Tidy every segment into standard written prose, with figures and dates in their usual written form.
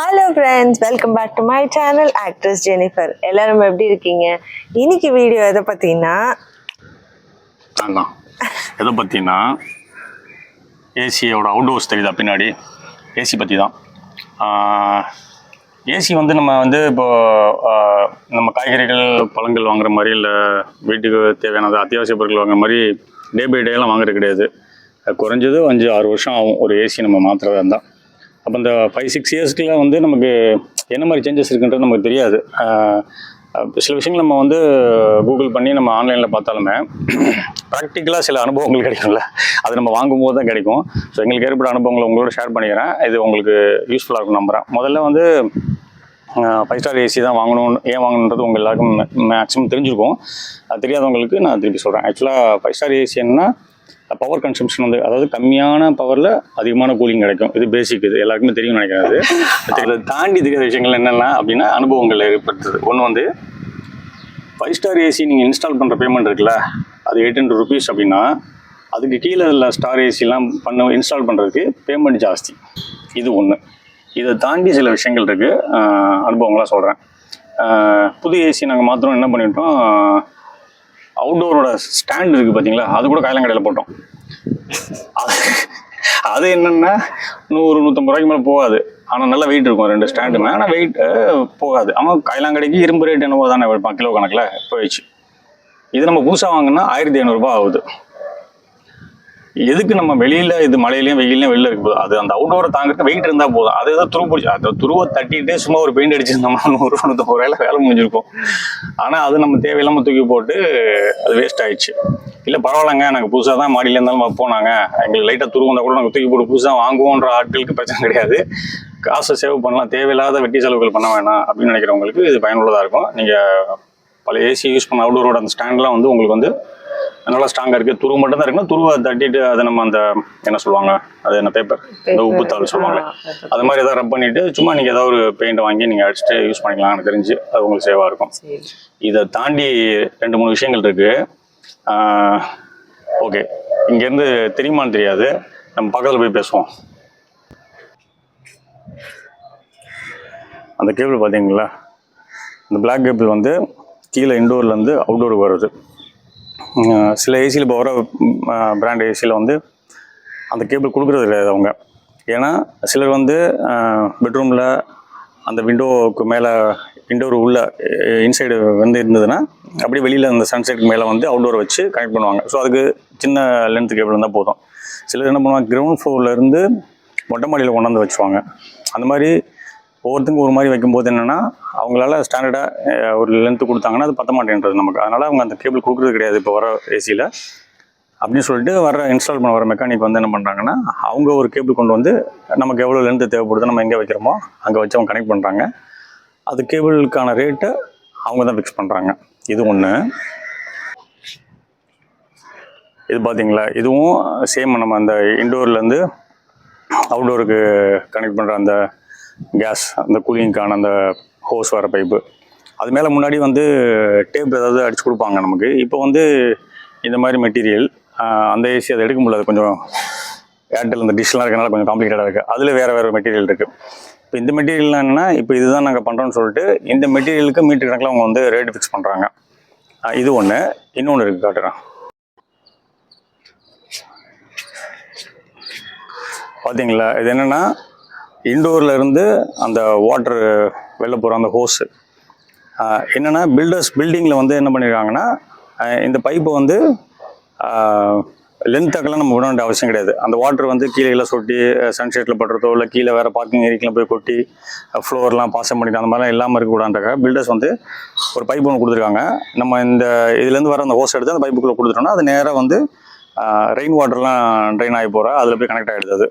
Hello friends, welcome back to my channel actress Jennifer. எல்லாரும் எப்படி இருக்கீங்க? இன்னைக்கு வீடியோ எதை பற்றினா ஏசியோட அவுட்டோர்ஸ் தெரியுதா பின்னாடி, ஏசி பற்றி தான். ஏசி வந்து நம்ம வந்து இப்போது நம்ம காய்கறிகள் பழங்கள் வாங்குற மாதிரி, இல்லை வீட்டுக்கு தேவையானது அத்தியாவசிய பொருட்கள் வாங்குற மாதிரி டே பை டேலாம் வாங்குறது கிடையாது. குறைஞ்சது 5-6 வருஷம் ஆகும் ஒரு ஏசி நம்ம மாற்றுறதா இருந்தால். அப்போ இந்த 5-6 இயர்ஸ்க்குள்ள வந்து நமக்கு என்ன மாதிரி சேஞ்சஸ் இருக்குன்றது நமக்கு தெரியாது. சில விஷயங்கள் நம்ம வந்து கூகுள் பண்ணி நம்ம ஆன்லைனில் பார்த்தாலுமே ப்ராக்டிக்கலாக சில அனுபவங்கள் கிடைக்கும்ல, அது நம்ம வாங்கும்போது தான் கிடைக்கும். ஸோ எங்களுக்கு ஏற்பட்ட அனுபவங்களை உங்களோட ஷேர் பண்ணிக்கிறேன். இது உங்களுக்கு யூஸ்ஃபுல்லாக இருக்கும் நம்புகிறேன். முதல்ல வந்து 5 ஸ்டார் ஏசி தான் வாங்கணும். ஏன் வாங்கணுன்றது உங்கள் எல்லாருக்கும் மேக்ஸிமம் தெரிஞ்சிருக்கும். அது தெரியாதவங்களுக்கு நான் திருப்பி சொல்கிறேன். ஆக்சுவலாக 5 ஸ்டார் ஏசி என்னன்னா, பவர் கன்சம்ஷன் வந்து, அதாவது கம்மியான பவரில் அதிகமான கூலிங் கிடைக்கும். இது பேசிக், இது எல்லாருக்குமே தெரியும் நினைக்கிறது. அதை தாண்டி தெரியாத விஷயங்கள் என்னென்ன அப்படின்னா அனுபவங்கள் ஏற்படுத்துது. ஒன்று வந்து 5 ஸ்டார் ஏசி நீங்கள் இன்ஸ்டால் பண்ணுற பேமெண்ட் இருக்குல்ல, அது 800 ருபீஸ் அப்படின்னா, அதுக்கு கீழே இல்லை ஸ்டார் ஏசிலாம் இன்ஸ்டால் பண்ணுறதுக்கு பேமெண்ட் ஜாஸ்தி. இது ஒன்று. இதை தாண்டி சில விஷயங்கள் இருக்குது, அனுபவங்களாக சொல்கிறேன். புது ஏசி நாங்கள் மாத்திரம் என்ன பண்ணிட்டோம், அவுட்டோரோட ஸ்டாண்ட் இருக்குது பார்த்தீங்களா, அது கூட காயலாங்கடையில் போட்டோம். அது என்னென்னா 100-150 ரூபாய்க்கு மேலே போகாது. ஆனால் நல்லா வெயிட் இருக்கும் 2 ஸ்டாண்டுமே. ஆனால் வெயிட் போகாது. ஆனால் காயலாங்கடைக்கு இரும்பு ரேட் என்னவோ தானே வைப்பான், கிலோ கணக்கில் போயிடுச்சு. இது நம்ம புதுசாக வாங்கினா 1500 ரூபா ஆகுது. எதுக்கு நம்ம வெளியில், இது மழையிலையும் வெயிலையும் வெளியில் இருக்கு போதும், அது அந்த அவுட்டோரை தாங்கிறதுக்கு வெயிட் இருந்தால் போதும். அது ஏதோ துரு பிடிச்சி, அந்த துருவை தட்டிட்டு சும்மா ஒரு பெயிண்ட் அடிச்சிருந்தோம்னா 100-150 ரூபாயில வேலை முடிஞ்சிருக்கும். ஆனால் அது நம்ம தேவையில்லாமல் தூக்கி போட்டு அது வேஸ்ட் ஆயிடுச்சு. இல்லை பரவாயில்லங்க, நாங்கள் புதுசாக தான் மாடியில் இருந்தாலும் போனாங்க, எங்களுக்கு லைட்டாக துரு வந்தால் கூட நாங்கள் தூக்கி போட்டு புதுசாக வாங்குவோன்ற ஆட்களுக்கு பிரச்சனை கிடையாது. காசை சேவ் பண்ணலாம், தேவையில்லாத வெட்டி செலவுகள் பண்ண வேணாம் அப்படின்னு நினைக்கிறவங்களுக்கு இது பயனுள்ளதாக இருக்கும். நீங்கள் பல ஏசி யூஸ் பண்ண அவுட்டோரோட அந்த ஸ்டாண்ட்லாம் வந்து உங்களுக்கு வந்து நல்லா ஸ்ட்ராங்காக இருக்குது. துருவு மட்டும் தான் இருக்குன்னா துருவை தட்டிட்டு அதை நம்ம அந்த என்ன சொல்லுவாங்க, அது என்ன பேப்பர், இந்த உப்புத்தாள் சொல்லுவாங்க, அது மாதிரி எதாவது ரப் பண்ணிவிட்டு சும்மா நீங்கள் ஏதாவது ஒரு பெயிண்ட் வாங்கி நீங்கள் அடிச்சுட்டு யூஸ் பண்ணிக்கலாம். எனக்கு தெரிஞ்சு அது உங்களுக்கு சேவாக இருக்கும். இதை தாண்டி 2-3 விஷயங்கள் இருக்குது. ஓகே, இங்கேருந்து தெரியுமான்னு தெரியாது, நம்ம பக்கத்தில் போய் பேசுவோம். அந்த கேபிள் பார்த்தீங்களா, இந்த பிளாக் கேபிள் வந்து கீழே இன்டோர்லேருந்து அவுட்டோருக்கு வருது. சில ஏசியில் இப்போ வர பிராண்ட் ஏசியில் வந்து அந்த கேபிள் கொடுக்குறது கிடையாது அவங்க. ஏன்னா சிலர் வந்து பெட்ரூமில் அந்த விண்டோவுக்கு மேலே, இன்டோர் உள்ள இன்சைடு வந்து இருந்ததுன்னா அப்படியே வெளியில் அந்த சன்செட்டுக்கு மேலே வந்து அவுட்டோரை வச்சு கனெக்ட் பண்ணுவாங்க. ஸோ அதுக்கு சின்ன லென்த் கேபிள் இருந்தால் போதும். சிலர் என்ன பண்ணுவாங்க, கிரவுண்ட் ஃப்ளோர்லேருந்து மொட்டை மாடியில் கொண்டாந்து வச்சுருவாங்க. அந்த மாதிரி ஒவ்வொருத்தருக்கும் ஒரு மாதிரி வைக்கும்போது என்னென்னா, அவங்களால ஸ்டாண்டர்டாக ஒரு லென்த்து கொடுத்தாங்கன்னா அது பத்த மாட்டேன்றது நமக்கு. அதனால் அவங்க அந்த கேபிள் கொடுக்குறது கிடையாது இப்போ வர ஏசியில். அப்படின்னு சொல்லிட்டு இன்ஸ்டால் பண்ண வர மெக்கானிக் வந்து என்ன பண்ணுறாங்கன்னா, அவங்க ஒரு கேபிள் கொண்டு வந்து நமக்கு எவ்வளோ லென்த்து தேவைப்படுது நம்ம எங்கே வைக்கிறோமோ அங்கே வச்சு அவங்க கனெக்ட் பண்ணுறாங்க. அது கேபிளுக்கான ரேட்டை அவங்க தான் ஃபிக்ஸ் பண்ணுறாங்க. இது ஒன்று. இது பார்த்தீங்களா, இதுவும் சேம். நம்ம அந்த இன்டோர்லேருந்து அவுட்டோருக்கு கனெக்ட் பண்ணுற அந்த கேஸ், அந்த கூலிங்க்கான அந்த ஹோஸ் வர பைப்பு, அது மேலே முன்னாடி வந்து டேப் ஏதாவது அடிச்சு கொடுப்பாங்க நமக்கு. இப்போ வந்து இந்த மாதிரி மெட்டீரியல், அந்த ஏசி அதை எடுக்க முடியாது. கொஞ்சம் ஏர்டெல் அந்த டிஷ்லாம் இருக்கனால கொஞ்சம் காம்ப்ளிகேட்டாக இருக்குது. அதில் வேறு மெட்டீரியல் இருக்குது. இப்போ இந்த மெட்டீரியல்லாம் என்னென்னா, இப்போ இதுதான் நாங்கள் பண்ணுறோன்னு சொல்லிட்டு இந்த மெட்டீரியலுக்கு மீட்டர் கணக்கில் அவங்க வந்து ரேட்டு ஃபிக்ஸ் பண்ணுறாங்க. இது ஒன்று. இன்னொன்று இருக்குது, காட்டுறேன். பார்த்தீங்களா, இது என்னென்னா, இன்டோரில் இருந்து அந்த வாட்டர் வெளில போகிற அந்த ஹோஸு என்னென்னா, பில்டிங்கில் வந்து என்ன பண்ணியிருக்காங்கன்னா, இந்த பைப்பை வந்து லென்த்தாக்கெல்லாம் நம்ம விட வேண்டிய அவசியம் கிடையாது. அந்த வாட்டர் வந்து கீழே சொட்டி சன்செட்டில் படுறதோ இல்லை கீழே வேறு பார்க்கிங் ஏரிக்கெலாம் போய் கொட்டி ஃப்ளோர்லாம் பாசம் பண்ணிட்டு அந்த மாதிரிலாம் இல்லாமல் இருக்கக்கூடாதுக்காக பில்டர்ஸ் வந்து ஒரு பைப் ஒன்று கொடுத்துருக்காங்க. நம்ம இந்த இதுலேருந்து வர அந்த ஹோஸ் எடுத்து அந்த பைப்புக்குள்ளே கொடுத்துட்டோம்னா அது நேராக வந்து ரெயின் வாட்டர்லாம் ட்ரெயின் ஆகி போகிற அதில் போய் கனெக்ட் ஆகிடுது அது.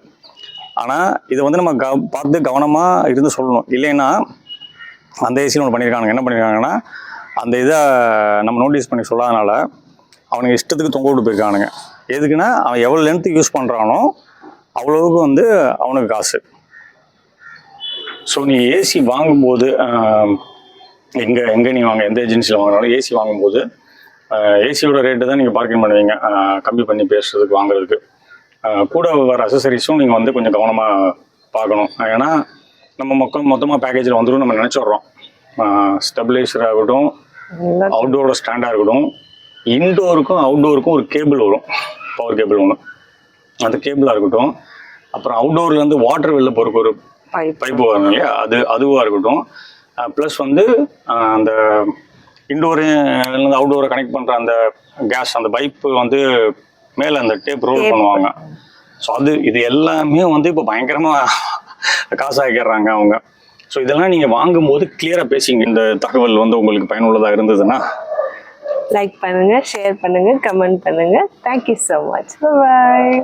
ஆனால் இதை வந்து நம்ம பார்த்து கவனமாக இருந்து சொல்லணும். இல்லைன்னா அந்த ஏசியில் ஒன்று பண்ணியிருக்காங்க. என்ன பண்ணியிருக்காங்கன்னா, அந்த இதை நம்ம நோட்டீஸ் பண்ணி சொல்லாதனால அவனுக்கு இஷ்டத்துக்கு தொங்க விட்டு போயிருக்கானுங்க. எதுக்குன்னா, அவன் எவ்வளோ லென்த்து யூஸ் பண்ணுறானோ அவ்வளோவுக்கு வந்து அவனுக்கு காசு. ஸோ நீ ஏசி வாங்கும்போது எங்கே நீங்கள் வாங்க, எந்த ஏஜென்சியில் வாங்கினாலும் ஏசி வாங்கும்போது ஏசியோட ரேட்டு தான் நீங்கள் பார்க்கிங் பண்ணுவீங்க, கம்மி பண்ணி பேசுறதுக்கு வாங்குறதுக்கு. கூட வர அசசரிஸும் நீங்கள் வந்து கொஞ்சம் கவனமாக பார்க்கணும். ஏன்னா நம்ம மொத்தமாக பேக்கேஜில் வந்துடும் நம்ம நினச்சிட்றோம். ஸ்டெபிலைசர் ஆகட்டும், அவுட்டோரோட ஸ்டாண்டாக இருக்கட்டும், இன்டோருக்கும் அவுட்டோருக்கும் ஒரு கேபிள் வரும், பவர் கேபிள் ஒன்று, அந்த கேபிளாக இருக்கட்டும். அப்புறம் அவுட்டோர்லேருந்து வாட்டர் வெளில போகிறக்கு ஒரு பைப்பு வரும் இல்லையா, அதுவாக இருக்கட்டும். ப்ளஸ் வந்து அந்த இன்டோர்லேருந்து அவுட்டோரை கனெக்ட் பண்ணுற அந்த கேஸ் அந்த பைப்பு வந்து மேலே அந்த டேப் ரோல் பண்ணுவாங்க. ஸோ இது எல்லாமே வந்து இப்போ பயங்கரமாக காசாக்கிடுறாங்க அவங்க. ஸோ இதெல்லாம் நீங்கள் வாங்கும்போது கிளியராக பேசிங்க. இந்த தகவல் வந்து உங்களுக்கு பயனுள்ளதாக இருந்ததுன்னா லைக் பண்ணுங்க, ஷேர் பண்ணுங்க, கமெண்ட் பண்ணுங்க. Thank you so much. பாய்.